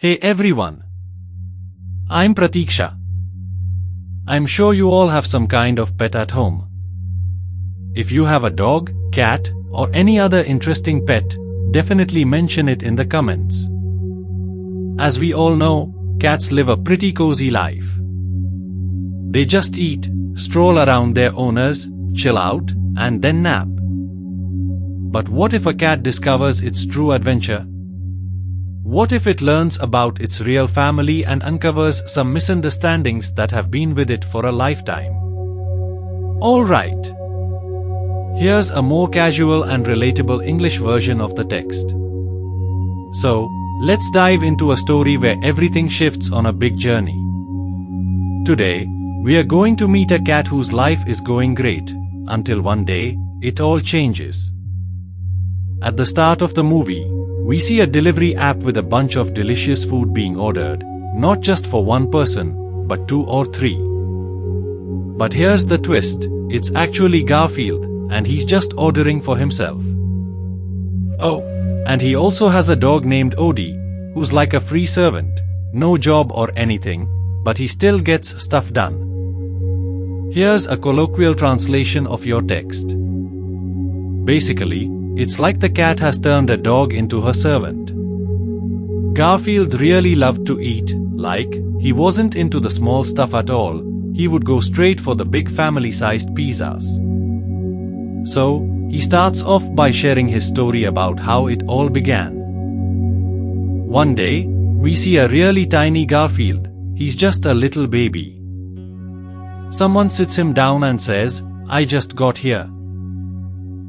Hey everyone, I'm Pratiksha. I'm sure you all have some kind of pet at home. If you have a dog, cat, or any other interesting pet, definitely mention it in the comments. As we all know, cats live a pretty cozy life. They just eat, stroll around their owners, chill out, and then nap. But what if a cat discovers its true adventure? What if it learns about its real family and uncovers some misunderstandings that have been with it for a lifetime? Alright. Here's a more casual and relatable English version of the text. So, let's dive into a story where everything shifts on a big journey. Today, we are going to meet a cat whose life is going great, until one day, it all changes. At the start of the movie, we see a delivery app with a bunch of delicious food being ordered, not just for one person, but 2 or 3. But here's the twist, it's actually Garfield, and he's just ordering for himself. Oh, and he also has a dog named Odie, who's like a free servant, no job or anything, but he still gets stuff done. Here's a colloquial translation of your text. Basically, it's like the cat has turned a dog into her servant. Garfield really loved to eat, like, he wasn't into the small stuff at all, he would go straight for the big family-sized pizzas. So, he starts off by sharing his story about how it all began. One day, we see a really tiny Garfield, he's just a little baby. Someone sits him down and says, "I just got here."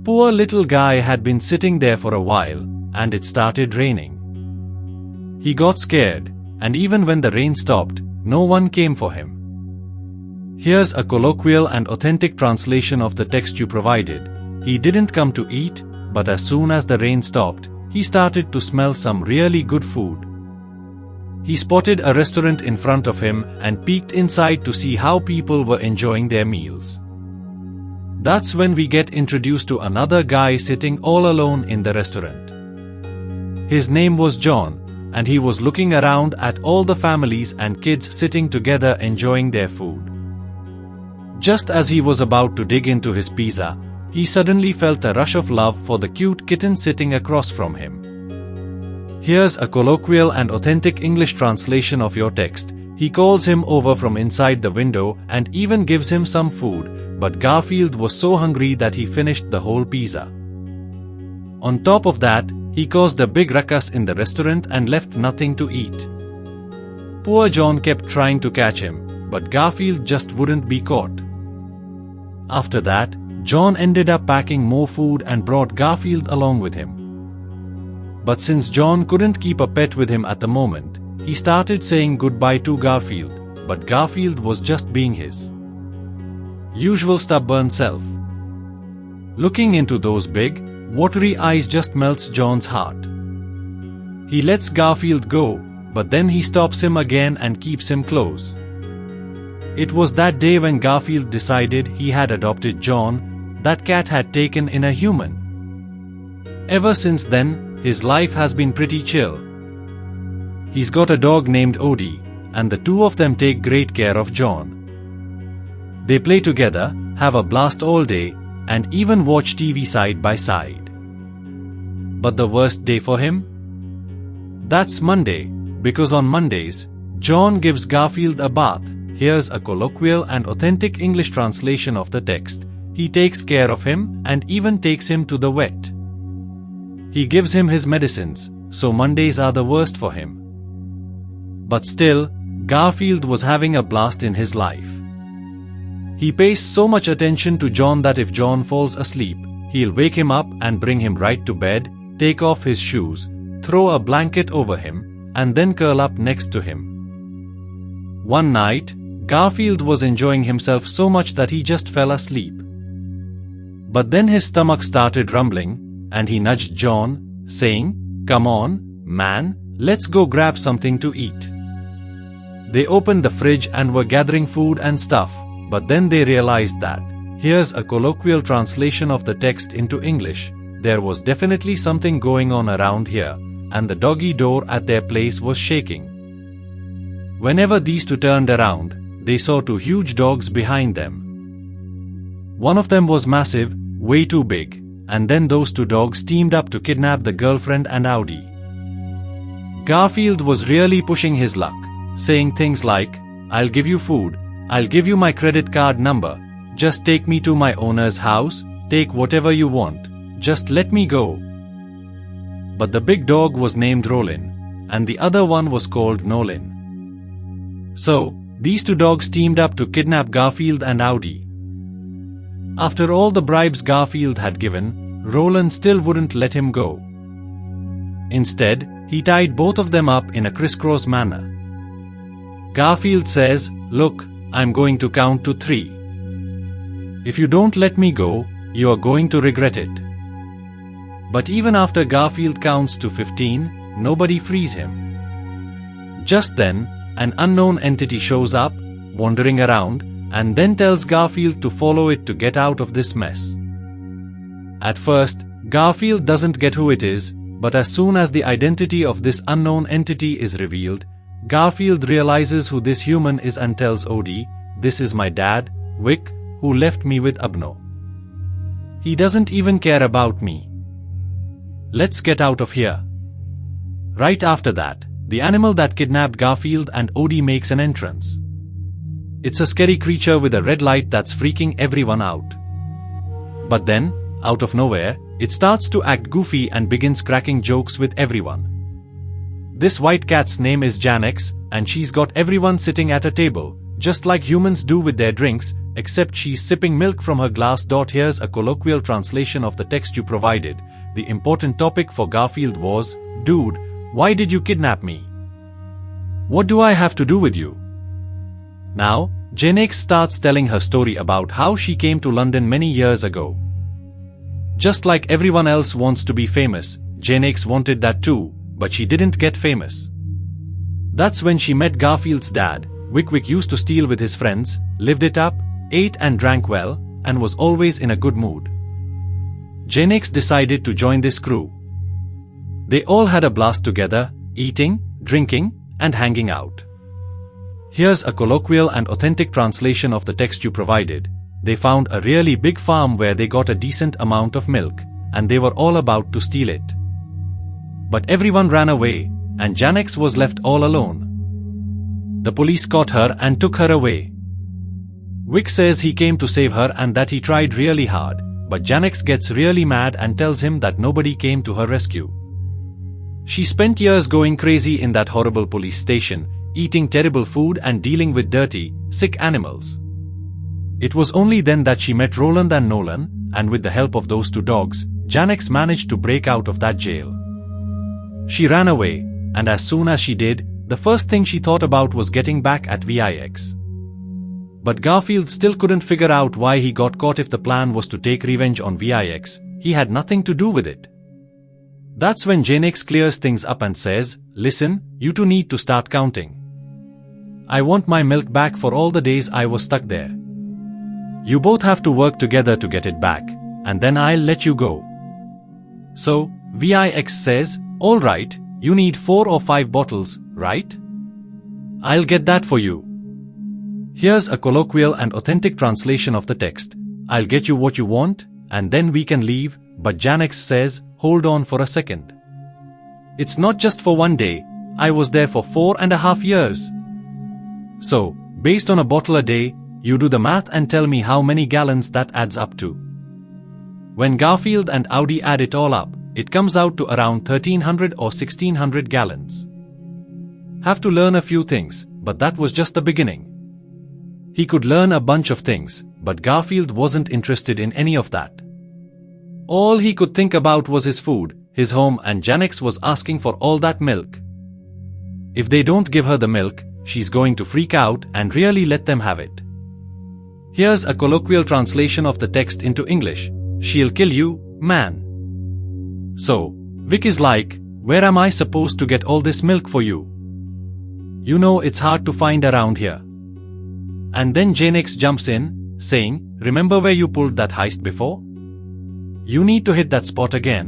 Poor little guy had been sitting there for a while, and it started raining. He got scared, and even when the rain stopped, no one came for him. Here's a colloquial and authentic translation of the text you provided. He didn't come to eat, but as soon as the rain stopped, he started to smell some really good food. He spotted a restaurant in front of him and peeked inside to see how people were enjoying their meals. That's when we get introduced to another guy sitting all alone in the restaurant. His name was John, and he was looking around at all the families and kids sitting together enjoying their food. Just as he was about to dig into his pizza, he suddenly felt a rush of love for the cute kitten sitting across from him. Here's a colloquial and authentic English translation of your text. He calls him over from inside the window and even gives him some food, but Garfield was so hungry that he finished the whole pizza. On top of that, he caused a big ruckus in the restaurant and left nothing to eat. Poor John kept trying to catch him, but Garfield just wouldn't be caught. After that, John ended up packing more food and brought Garfield along with him. But since John couldn't keep a pet with him at the moment, he started saying goodbye to Garfield, but Garfield was just being his usual stubborn self. Looking into those big, watery eyes just melts John's heart. He lets Garfield go, but then he stops him again and keeps him close. It was that day when Garfield decided he had adopted John, that cat had taken in a human. Ever since then, his life has been pretty chill. He's got a dog named Odie, and the two of them take great care of John. They play together, have a blast all day, and even watch TV side by side. But the worst day for him? That's Monday, because on Mondays, John gives Garfield a bath. Here's a colloquial and authentic English translation of the text. He takes care of him and even takes him to the vet. He gives him his medicines, so Mondays are the worst for him. But still, Garfield was having a blast in his life. He pays so much attention to John that if John falls asleep, he'll wake him up and bring him right to bed, take off his shoes, throw a blanket over him, and then curl up next to him. One night, Garfield was enjoying himself so much that he just fell asleep. But then his stomach started rumbling, and he nudged John, saying, "Come on, man, let's go grab something to eat." They opened the fridge and were gathering food and stuff, but then they realized that, here's a colloquial translation of the text into English, there was definitely something going on around here, and the doggy door at their place was shaking. Whenever these two turned around, they saw two huge dogs behind them. One of them was massive, way too big, and then those two dogs teamed up to kidnap the girlfriend and Audi. Garfield was really pushing his luck, saying things like, "I'll give you food, I'll give you my credit card number, just take me to my owner's house, take whatever you want, just let me go." But the big dog was named Rollin, and the other one was called Nolan. So, these two dogs teamed up to kidnap Garfield and Audi. After all the bribes Garfield had given, Roland still wouldn't let him go. Instead, he tied both of them up in a crisscross manner. Garfield says, "Look, I'm going to count to 3. If you don't let me go, you are going to regret it." But even after Garfield counts to 15, nobody frees him. Just then, an unknown entity shows up, wandering around, and then tells Garfield to follow it to get out of this mess. At first, Garfield doesn't get who it is, but as soon as the identity of this unknown entity is revealed, Garfield realizes who this human is and tells Odie, "This is my dad, Vic, who left me with Abno. He doesn't even care about me. Let's get out of here." Right after that, the animal that kidnapped Garfield and Odie makes an entrance. It's a scary creature with a red light that's freaking everyone out. But then, out of nowhere, it starts to act goofy and begins cracking jokes with everyone. This white cat's name is Janex, and she's got everyone sitting at a table, just like humans do with their drinks, except she's sipping milk from her glass. Here's a colloquial translation of the text you provided. The important topic for Garfield was, "Dude, why did you kidnap me? What do I have to do with you?" Now, Janex starts telling her story about how she came to London many years ago. Just like everyone else wants to be famous, Janex wanted that too, but she didn't get famous. That's when she met Garfield's dad. Wick used to steal with his friends, lived it up, ate and drank well, and was always in a good mood. Janex decided to join this crew. They all had a blast together, eating, drinking, and hanging out. Here's a colloquial and authentic translation of the text you provided. They found a really big farm where they got a decent amount of milk, and they were all about to steal it. But everyone ran away, and Janex was left all alone. The police caught her and took her away. Vic says he came to save her and that he tried really hard, but Janex gets really mad and tells him that nobody came to her rescue. She spent years going crazy in that horrible police station, eating terrible food and dealing with dirty, sick animals. It was only then that she met Roland and Nolan, and with the help of those two dogs, Janex managed to break out of that jail. She ran away, and as soon as she did, the first thing she thought about was getting back at Vix. But Garfield still couldn't figure out why he got caught. If the plan was to take revenge on Vix, he had nothing to do with it. That's when Janex clears things up and says, "Listen, you two need to start counting. I want my milk back for all the days I was stuck there. You both have to work together to get it back, and then I'll let you go." So, Vix says, "All right, you need 4 or 5 bottles, right? I'll get that for you." Here's a colloquial and authentic translation of the text. "I'll get you what you want, and then we can leave," but Janex says, "Hold on for a second. It's not just for one day, I was there for 4.5 years. So, based on a bottle a day, you do the math and tell me how many gallons that adds up to." When Garfield and Audi add it all up, it comes out to around 1,300 or 1,600 gallons. Have to learn a few things, but that was just the beginning. He could learn a bunch of things, but Garfield wasn't interested in any of that. All he could think about was his food, his home, and Janex was asking for all that milk. If they don't give her the milk, she's going to freak out and really let them have it. Here's a colloquial translation of the text into English. "She'll kill you, man." So, Vic is like, "Where am I supposed to get all this milk for you? You know it's hard to find around here." And then Janex jumps in, saying, "Remember where you pulled that heist before? You need to hit that spot again.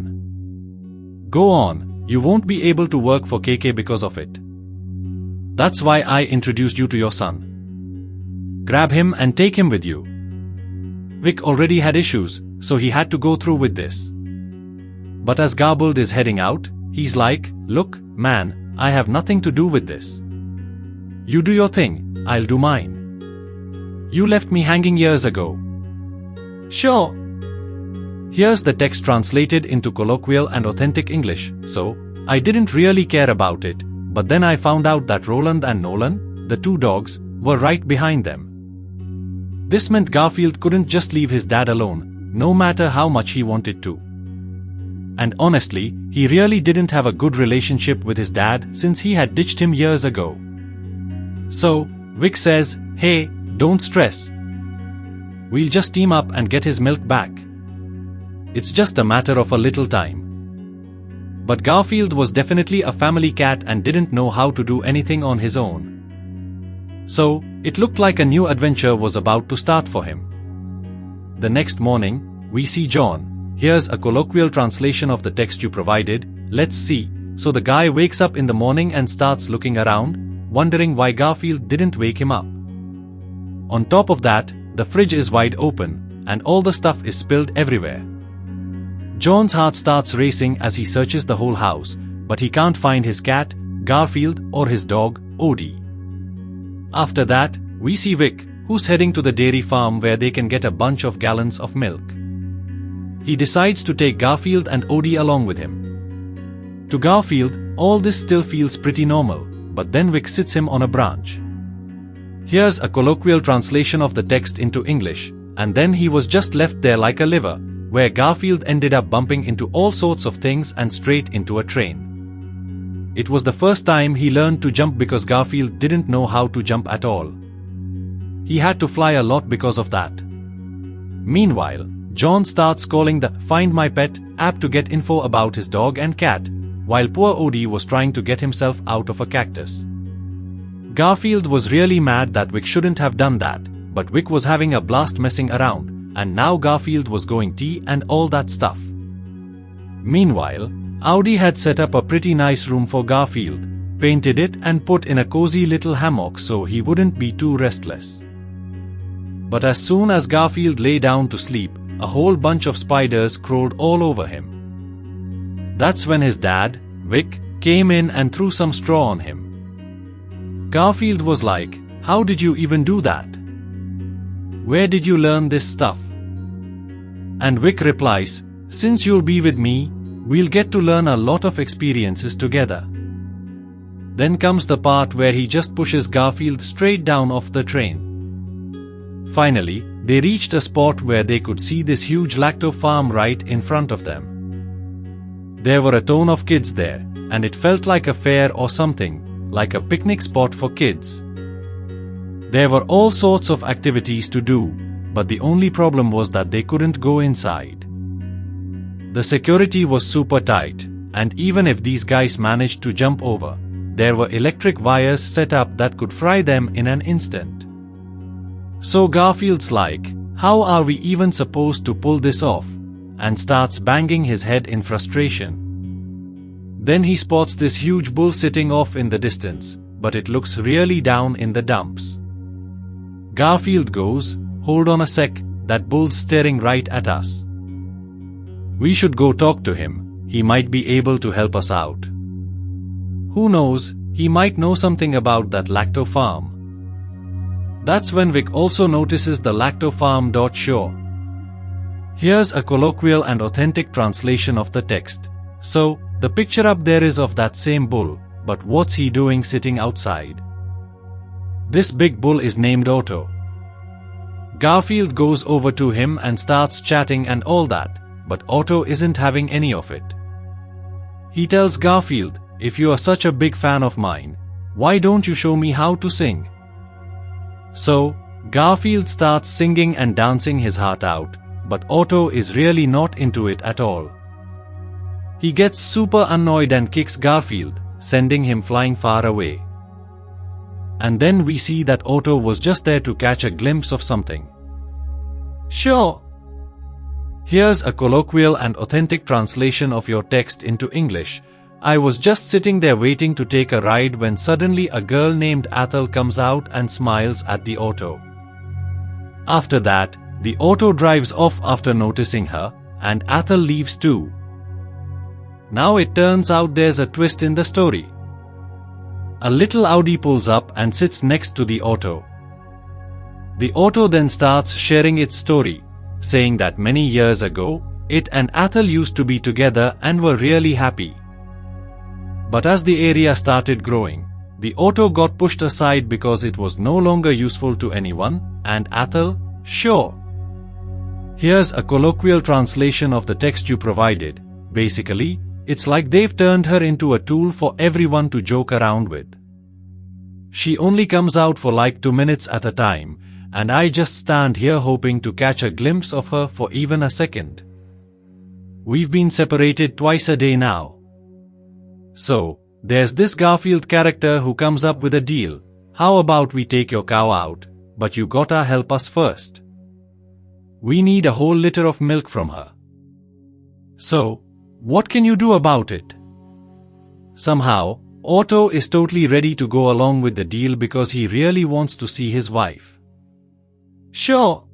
Go on, You won't be able to work for KK because of it. That's why I introduced you to your son. Grab him and take him with you. Vic already had issues, so he had to go through with this. But as Garbled is heading out, he's like, "Look, man, I have nothing to do with this. You do your thing, I'll do mine. You left me hanging years ago." "Sure." Here's the text translated into colloquial and authentic English. So, I didn't really care about it, but then I found out that Roland and Nolan, the two dogs, were right behind them. This meant Garfield couldn't just leave his dad alone, no matter how much he wanted to. And honestly, he really didn't have a good relationship with his dad since he had ditched him years ago. So, Vic says, "Hey, don't stress. We'll just team up and get his milk back. It's just a matter of a little time." But Garfield was definitely a family cat and didn't know how to do anything on his own. So, it looked like a new adventure was about to start for him. The next morning, we see John. Here's a colloquial translation of the text you provided. Let's see. So the guy wakes up in the morning and starts looking around, wondering why Garfield didn't wake him up. On top of that, the fridge is wide open, and all the stuff is spilled everywhere. John's heart starts racing as he searches the whole house, but he can't find his cat, Garfield, or his dog, Odie. After that, we see Vic, who's heading to the dairy farm where they can get a bunch of gallons of milk. He decides to take Garfield and Odie along with him. To Garfield, all this still feels pretty normal, but then Vic sits him on a branch. Here's a colloquial translation of the text into English, and then he was just left there like a liver, where Garfield ended up bumping into all sorts of things and straight into a train. It was the first time he learned to jump because Garfield didn't know how to jump at all. He had to fly a lot because of that. Meanwhile, John starts calling the Find My Pet app to get info about his dog and cat, while poor Odie was trying to get himself out of a cactus. Garfield was really mad that Vic shouldn't have done that, but Vic was having a blast messing around, and now Garfield was going tea and all that stuff. Meanwhile, Odie had set up a pretty nice room for Garfield, painted it and put in a cozy little hammock so he wouldn't be too restless. But as soon as Garfield lay down to sleep, a whole bunch of spiders crawled all over him. That's when his dad, Vic, came in and threw some straw on him. Garfield was like, "How did you even do that? Where did you learn this stuff?" And Vic replies, "Since you'll be with me, we'll get to learn a lot of experiences together." Then comes the part where he just pushes Garfield straight down off the train. Finally, they reached a spot where they could see this huge lacto farm right in front of them. There were a ton of kids there, and it felt like a fair or something, like a picnic spot for kids. There were all sorts of activities to do, but the only problem was that they couldn't go inside. The security was super tight, and even if these guys managed to jump over, there were electric wires set up that could fry them in an instant. So Garfield's like, "How are we even supposed to pull this off?" and starts banging his head in frustration. Then he spots this huge bull sitting off in the distance, but it looks really down in the dumps. Garfield goes, "Hold on a sec, that bull's staring right at us. We should go talk to him, he might be able to help us out. Who knows, he might know something about that lacto farm." That's when Vic also notices the lacto farm. Sure. Here's a colloquial and authentic translation of the text. So, the picture up there is of that same bull, but what's he doing sitting outside? This big bull is named Otto. Garfield goes over to him and starts chatting and all that, but Otto isn't having any of it. He tells Garfield, "If you are such a big fan of mine, why don't you show me how to sing?" So, Garfield starts singing and dancing his heart out, but Otto is really not into it at all. He gets super annoyed and kicks Garfield, sending him flying far away. And then we see that Otto was just there to catch a glimpse of something. Sure. Here's a colloquial and authentic translation of your text into English. I was just sitting there waiting to take a ride when suddenly a girl named Ethel comes out and smiles at the auto. After that, the auto drives off after noticing her, and Ethel leaves too. Now it turns out there's a twist in the story. A little Audi pulls up and sits next to the auto. The auto then starts sharing its story, saying that many years ago, it and Ethel used to be together and were really happy. But as the area started growing, the auto got pushed aside because it was no longer useful to anyone, and Ethel, sure. Here's a colloquial translation of the text you provided. Basically, it's like they've turned her into a tool for everyone to joke around with. She only comes out for like 2 minutes at a time, and I just stand here hoping to catch a glimpse of her for even a second. We've been separated twice a day now. So, there's this Garfield character who comes up with a deal. How about we take your cow out, but you gotta help us first. We need a whole liter of milk from her. So, what can you do about it? Somehow, Otto is totally ready to go along with the deal because he really wants to see his wife. Sure.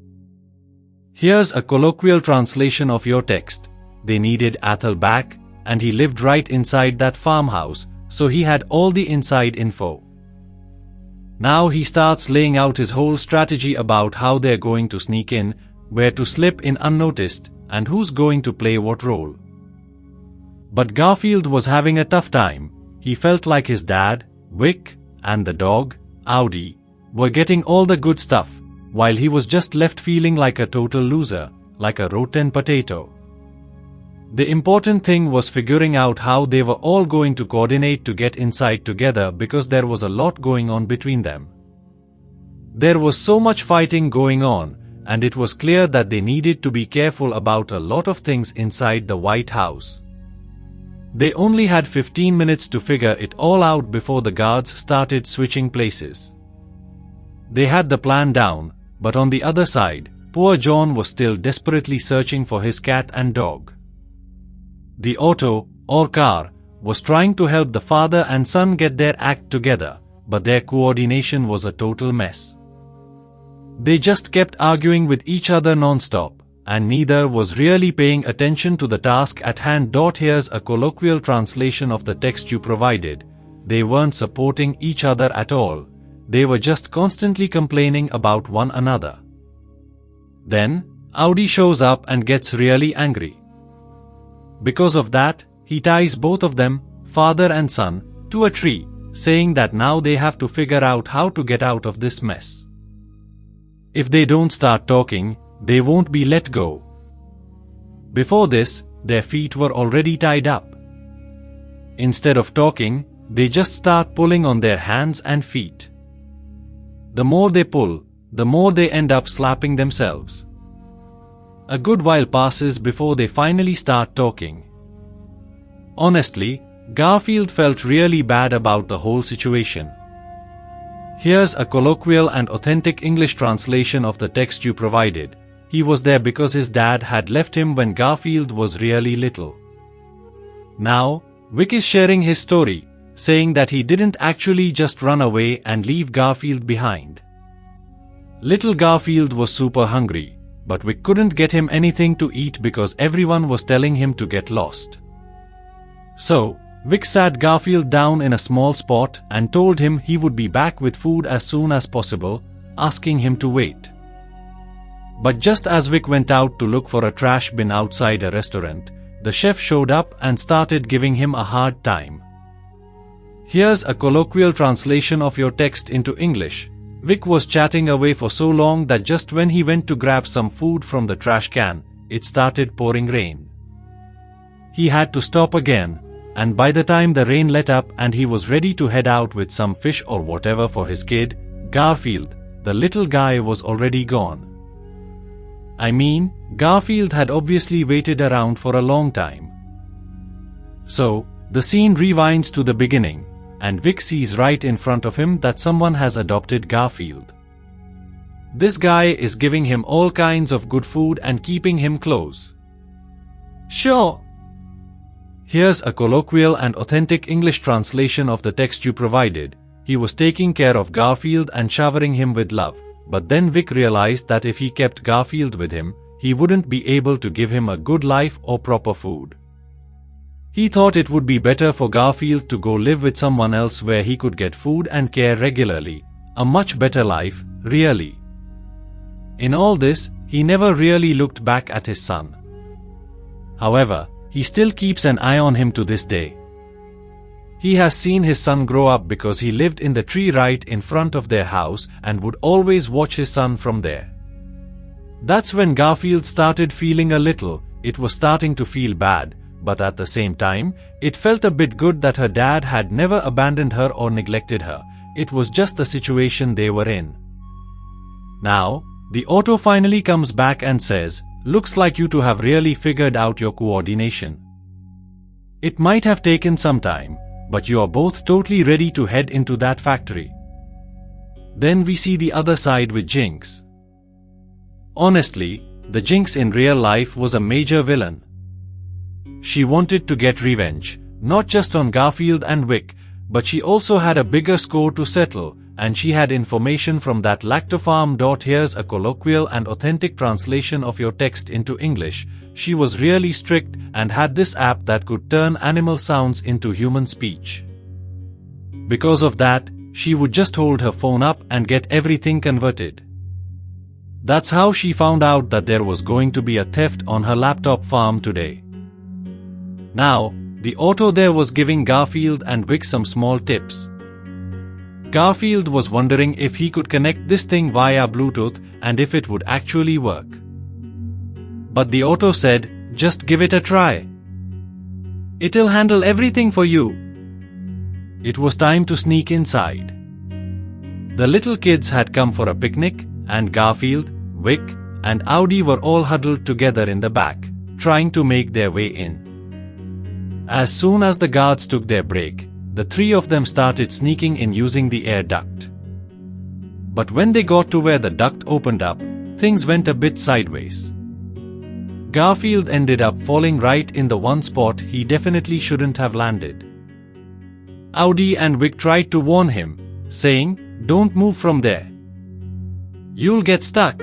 Here's a colloquial translation of your text. They needed Ethel back, and he lived right inside that farmhouse, so he had all the inside info. Now he starts laying out his whole strategy about how they're going to sneak in, where to slip in unnoticed, and who's going to play what role. But Garfield was having a tough time. He felt like his dad, Vic, and the dog, Audi, were getting all the good stuff, while he was just left feeling like a total loser, like a rotten potato. The important thing was figuring out how they were all going to coordinate to get inside together because there was a lot going on between them. There was so much fighting going on, and it was clear that they needed to be careful about a lot of things inside the White House. They only had 15 minutes to figure it all out before the guards started switching places. They had the plan down, but on the other side, poor John was still desperately searching for his cat and dog. The auto, or car, was trying to help the father and son get their act together, but their coordination was a total mess. They just kept arguing with each other non-stop, and neither was really paying attention to the task at hand. Here's a colloquial translation of the text you provided. They weren't supporting each other at all. They were just constantly complaining about one another. Then, Audi shows up and gets really angry. Because of that, he ties both of them, father and son, to a tree, saying that now they have to figure out how to get out of this mess. If they don't start talking, they won't be let go. Before this, their feet were already tied up. Instead of talking, they just start pulling on their hands and feet. The more they pull, the more they end up slapping themselves. A good while passes before they finally start talking. Honestly, Garfield felt really bad about the whole situation. Here's a colloquial and authentic English translation of the text you provided. He was there because his dad had left him when Garfield was really little. Now, Vic is sharing his story, saying that he didn't actually just run away and leave Garfield behind. Little Garfield was super hungry, but Vic couldn't get him anything to eat because everyone was telling him to get lost. So, Vic sat Garfield down in a small spot and told him he would be back with food as soon as possible, asking him to wait. But just as Vic went out to look for a trash bin outside a restaurant, the chef showed up and started giving him a hard time. Here's a colloquial translation of your text into English. Vic was chatting away for so long that just when he went to grab some food from the trash can, it started pouring rain. He had to stop again, and by the time the rain let up and he was ready to head out with some fish or whatever for his kid, Garfield, the little guy, was already gone. I mean, Garfield had obviously waited around for a long time. So, the scene rewinds to the beginning, and Vic sees right in front of him that someone has adopted Garfield. This guy is giving him all kinds of good food and keeping him close. Sure. Here's a colloquial and authentic English translation of the text you provided. He was taking care of Garfield and showering him with love. But then Vic realized that if he kept Garfield with him, he wouldn't be able to give him a good life or proper food. He thought it would be better for Garfield to go live with someone else where he could get food and care regularly. A much better life, really. In all this, he never really looked back at his son. However, he still keeps an eye on him to this day. He has seen his son grow up because he lived in the tree right in front of their house and would always watch his son from there. That's when Garfield started feeling a little. It was starting to feel bad, but at the same time, it felt a bit good that her dad had never abandoned her or neglected her. It was just the situation they were in. Now, the author finally comes back and says, "Looks like you two have really figured out your coordination. It might have taken some time, but you are both totally ready to head into that factory." Then we see the other side with Jinx. Honestly, the Jinx in real life was a major villain. She wanted to get revenge, not just on Garfield and Vic, but she also had a bigger score to settle, and she had information from that lactofarm. Here's a colloquial and authentic translation of your text into English. She was really strict and had this app that could turn animal sounds into human speech. Because of that, she would just hold her phone up and get everything converted. That's how she found out that there was going to be a theft on her laptop farm today. Now, the author there was giving Garfield and Vic some small tips. Garfield was wondering if he could connect this thing via Bluetooth and if it would actually work. But the author said, "Just give it a try. It'll handle everything for you." It was time to sneak inside. The little kids had come for a picnic, and Garfield, Vic, and Audi were all huddled together in the back, trying to make their way in. As soon as the guards took their break, the three of them started sneaking in using the air duct. But when they got to where the duct opened up, things went a bit sideways. Garfield ended up falling right in the one spot he definitely shouldn't have landed. Audi and Vic tried to warn him, saying, "Don't move from there. You'll get stuck."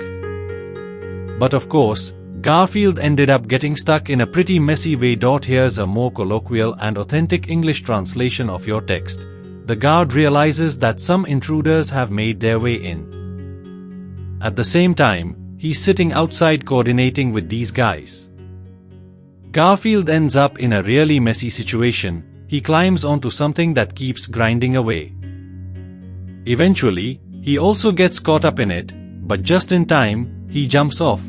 But of course, Garfield ended up getting stuck in a pretty messy way. Here's a more colloquial and authentic English translation of your text. The guard realizes that some intruders have made their way in. At the same time, he's sitting outside coordinating with these guys. Garfield ends up in a really messy situation. He climbs onto something that keeps grinding away. Eventually, he also gets caught up in it, but just in time, he jumps off.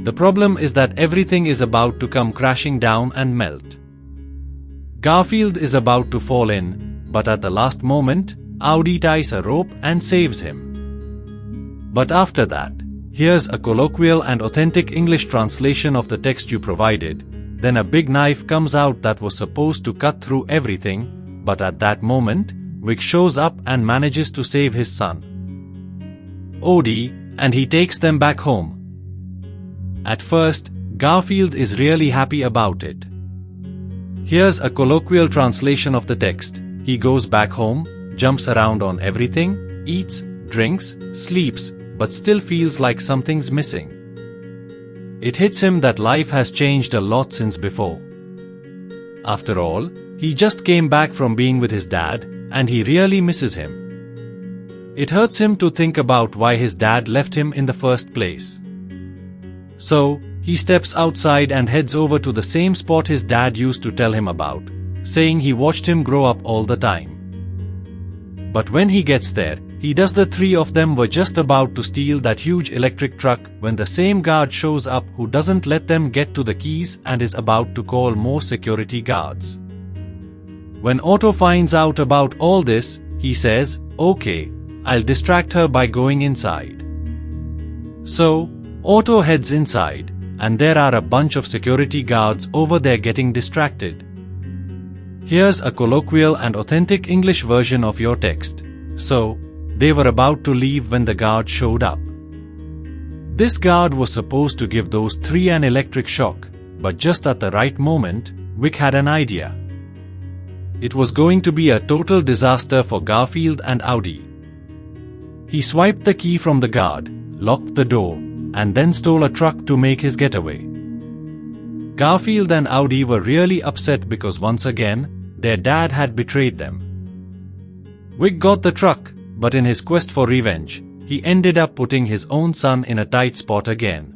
The problem is that everything is about to come crashing down and melt. Garfield is about to fall in, but at the last moment, Audi ties a rope and saves him. But after that, here's a colloquial and authentic English translation of the text you provided. Then a big knife comes out that was supposed to cut through everything, but at that moment, Vic shows up and manages to save his son, Odie, and he takes them back home. At first, Garfield is really happy about it. Here's a colloquial translation of the text. He goes back home, jumps around on everything, eats, drinks, sleeps, but still feels like something's missing. It hits him that life has changed a lot since before. After all, he just came back from being with his dad, and he really misses him. It hurts him to think about why his dad left him in the first place. So, he steps outside and heads over to the same spot his dad used to tell him about, saying he watched him grow up all the time. But when he gets there, he does. The three of them were just about to steal that huge electric truck when the same guard shows up who doesn't let them get to the keys and is about to call more security guards. When Otto finds out about all this, he says, "Okay, I'll distract her by going inside." So, Otto heads inside, and there are a bunch of security guards over there getting distracted. Here's a colloquial and authentic English version of your text. So, they were about to leave when the guard showed up. This guard was supposed to give those three an electric shock, but just at the right moment, Vic had an idea. It was going to be a total disaster for Garfield and Audi. He swiped the key from the guard, locked the door, and then stole a truck to make his getaway. Garfield and Audi were really upset because once again, their dad had betrayed them. Vic got the truck, but in his quest for revenge, he ended up putting his own son in a tight spot again.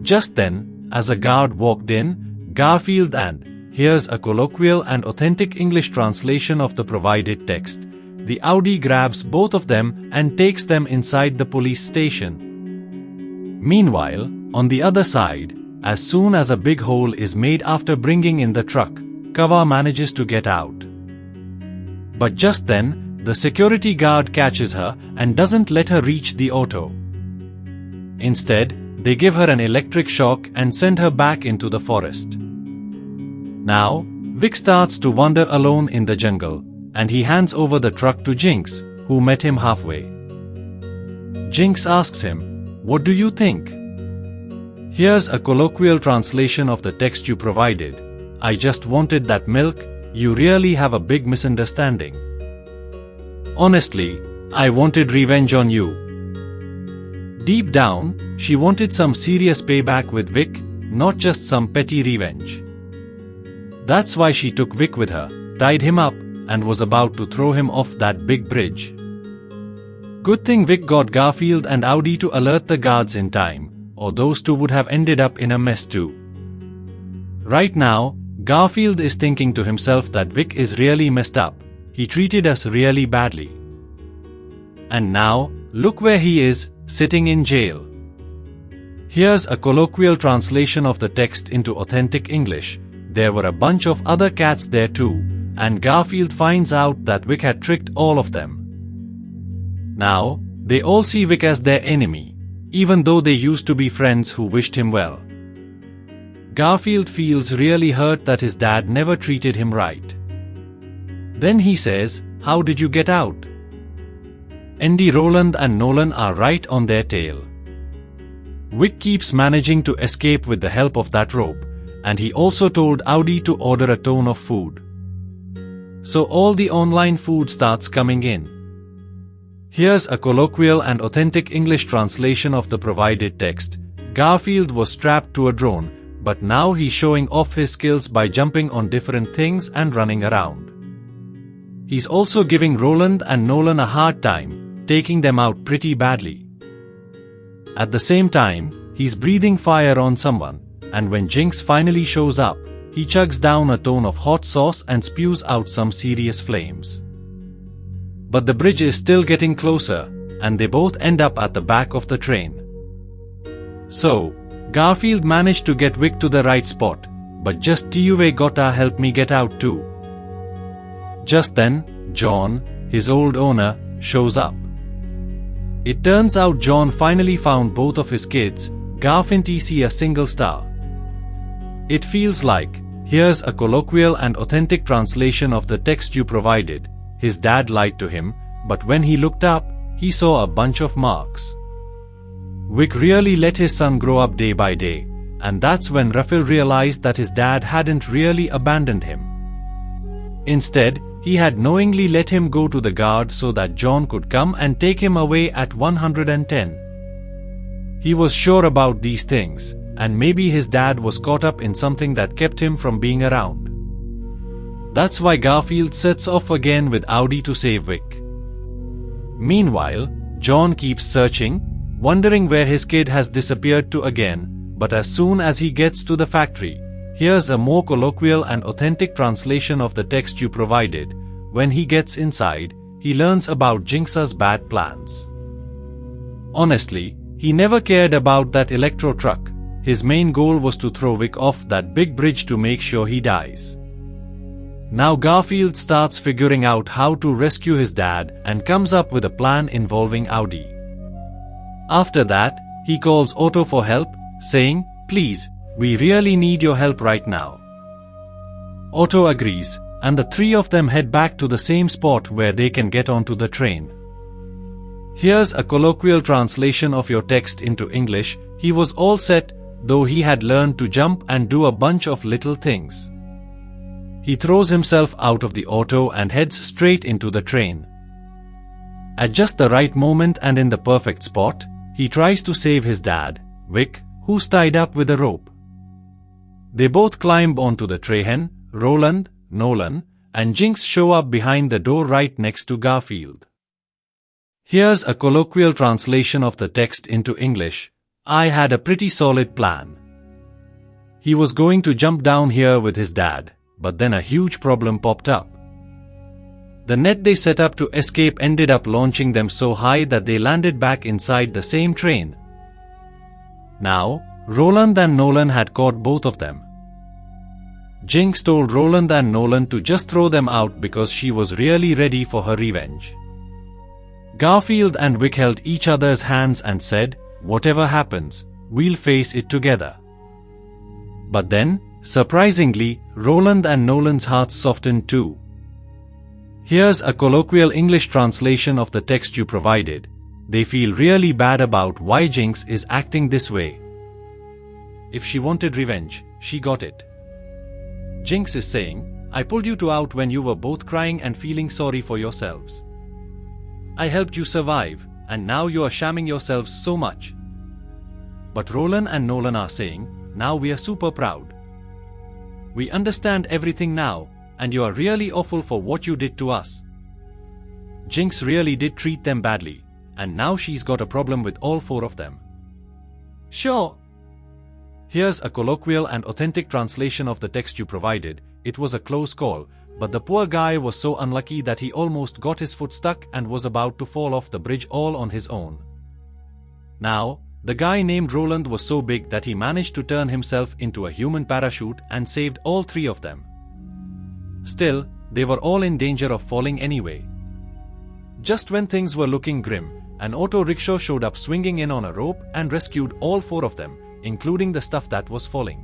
Just then, as a guard walked in, Garfield and, here's a colloquial and authentic English translation of the provided text, the Audi grabs both of them and takes them inside the police station. Meanwhile, on the other side, as soon as a big hole is made after bringing in the truck, Kawa manages to get out. But just then, the security guard catches her and doesn't let her reach the auto. Instead, they give her an electric shock and send her back into the forest. Now, Vic starts to wander alone in the jungle, and he hands over the truck to Jinx, who met him halfway. Jinx asks him, "What do you think?" Here's a colloquial translation of the text you provided. "I just wanted that milk, you really have a big misunderstanding. Honestly, I wanted revenge on you." Deep down, she wanted some serious payback with Vic, not just some petty revenge. That's why she took Vic with her, tied him up, and was about to throw him off that big bridge. Good thing Vic got Garfield and Audi to alert the guards in time, or those two would have ended up in a mess too. Right now, Garfield is thinking to himself that Vic is really messed up. He treated us really badly. And now, look where he is, sitting in jail. Here's a colloquial translation of the text into authentic English. There were a bunch of other cats there too, and Garfield finds out that Vic had tricked all of them. Now, they all see Vic as their enemy, even though they used to be friends who wished him well. Garfield feels really hurt that his dad never treated him right. Then he says, "How did you get out?" Andy, Roland and Nolan are right on their tail. Vic keeps managing to escape with the help of that rope, and he also told Audi to order a ton of food. So all the online food starts coming in. Here's a colloquial and authentic English translation of the provided text. Garfield was strapped to a drone, but now he's showing off his skills by jumping on different things and running around. He's also giving Roland and Nolan a hard time, taking them out pretty badly. At the same time, he's breathing fire on someone, and when Jinx finally shows up, he chugs down a ton of hot sauce and spews out some serious flames. But the bridge is still getting closer, and they both end up at the back of the train. So, Garfield managed to get Vic to the right spot, but just Tuve gotta help me get out too. Just then, John, his old owner, shows up. It turns out John finally found both of his kids, Garf and TC a single star. It feels like, here's a colloquial and authentic translation of the text you provided. His dad lied to him, but when he looked up, he saw a bunch of marks. Vic really let his son grow up day by day, and that's when Raphael realized that his dad hadn't really abandoned him. Instead, he had knowingly let him go to the guard so that John could come and take him away at 110. He was sure about these things, and maybe his dad was caught up in something that kept him from being around. That's why Garfield sets off again with Audi to save Vic. Meanwhile, John keeps searching, wondering where his kid has disappeared to again, but as soon as he gets to the factory, here's a more colloquial and authentic translation of the text you provided. When he gets inside, he learns about Jinx's bad plans. Honestly, he never cared about that electro truck. His main goal was to throw Vic off that big bridge to make sure he dies. Now Garfield starts figuring out how to rescue his dad and comes up with a plan involving Audi. After that, he calls Otto for help, saying, "Please, we really need your help right now." Otto agrees, and the three of them head back to the same spot where they can get onto the train. Here's a colloquial translation of your text into English. He was all set, though he had learned to jump and do a bunch of little things. He throws himself out of the auto and heads straight into the train. At just the right moment and in the perfect spot, he tries to save his dad, Vic, who's tied up with a rope. They both climb onto the train. Roland, Nolan, and Jinx show up behind the door right next to Garfield. Here's a colloquial translation of the text into English. I had a pretty solid plan. He was going to jump down here with his dad, but then a huge problem popped up. The net they set up to escape ended up launching them so high that they landed back inside the same train. Now, Roland and Nolan had caught both of them. Jinx told Roland and Nolan to just throw them out because she was really ready for her revenge. Garfield and Vic held each other's hands and said, "Whatever happens, we'll face it together." But then, surprisingly, Roland and Nolan's hearts softened too. Here's a colloquial English translation of the text you provided. They feel really bad about why Jinx is acting this way. If she wanted revenge, she got it. Jinx is saying, I pulled you two out when you were both crying and feeling sorry for yourselves. I helped you survive, and now you are shamming yourselves so much. But Roland and Nolan are saying, now we are super proud. We understand everything now, and you are really awful for what you did to us. Jinx really did treat them badly, and now she's got a problem with all four of them. Sure. Here's a colloquial and authentic translation of the text you provided. It was a close call, but the poor guy was so unlucky that he almost got his foot stuck and was about to fall off the bridge all on his own. Now, the guy named Roland was so big that he managed to turn himself into a human parachute and saved all three of them. Still, they were all in danger of falling anyway. Just when things were looking grim, an auto rickshaw showed up swinging in on a rope and rescued all four of them, including the stuff that was falling.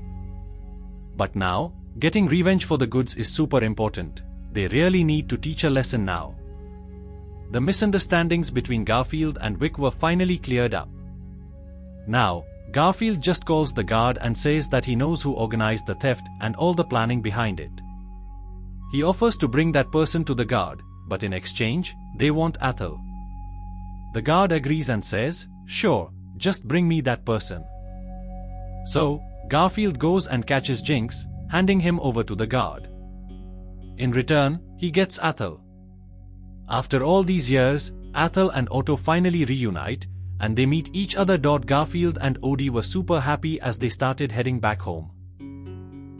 But now, getting revenge for the goods is super important. They really need to teach a lesson now. The misunderstandings between Garfield and Vic were finally cleared up. Now, Garfield just calls the guard and says that he knows who organized the theft and all the planning behind it. He offers to bring that person to the guard, but in exchange, they want Athel. The guard agrees and says, sure, just bring me that person. So, Garfield goes and catches Jinx, handing him over to the guard. In return, he gets Athel. After all these years, Athel and Otto finally reunite, and they meet each other. Garfield and Odie were super happy as they started heading back home.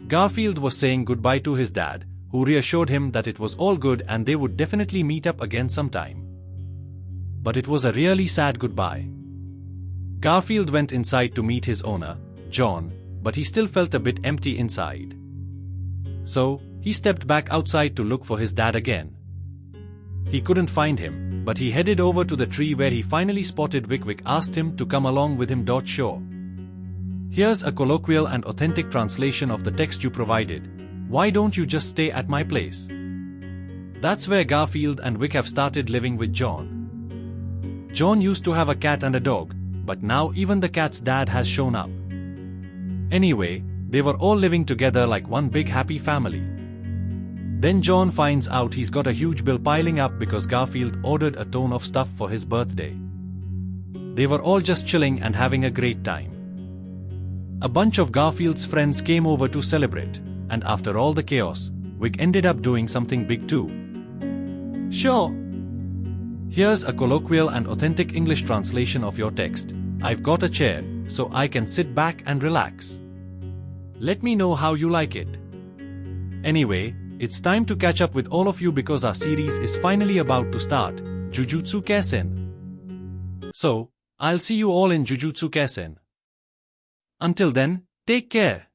Garfield was saying goodbye to his dad, who reassured him that it was all good and they would definitely meet up again sometime. But it was a really sad goodbye. Garfield went inside to meet his owner, John, but he still felt a bit empty inside. So, he stepped back outside to look for his dad again. He couldn't find him, but he headed over to the tree where he finally spotted Vic. Vic asked him to come along with him. Sure. Here's a colloquial and authentic translation of the text you provided. Why don't you just stay at my place? That's where Garfield and Vic have started living with John. John used to have a cat and a dog, but now even the cat's dad has shown up. Anyway, they were all living together like one big happy family. Then John finds out he's got a huge bill piling up because Garfield ordered a ton of stuff for his birthday. They were all just chilling and having a great time. A bunch of Garfield's friends came over to celebrate, and after all the chaos, Vic ended up doing something big too. Sure. Here's a colloquial and authentic English translation of your text. I've got a chair, so I can sit back and relax. Let me know how you like it. Anyway, it's time to catch up with all of you because our series is finally about to start, Jujutsu Kaisen. So, I'll see you all in Jujutsu Kaisen. Until then, take care.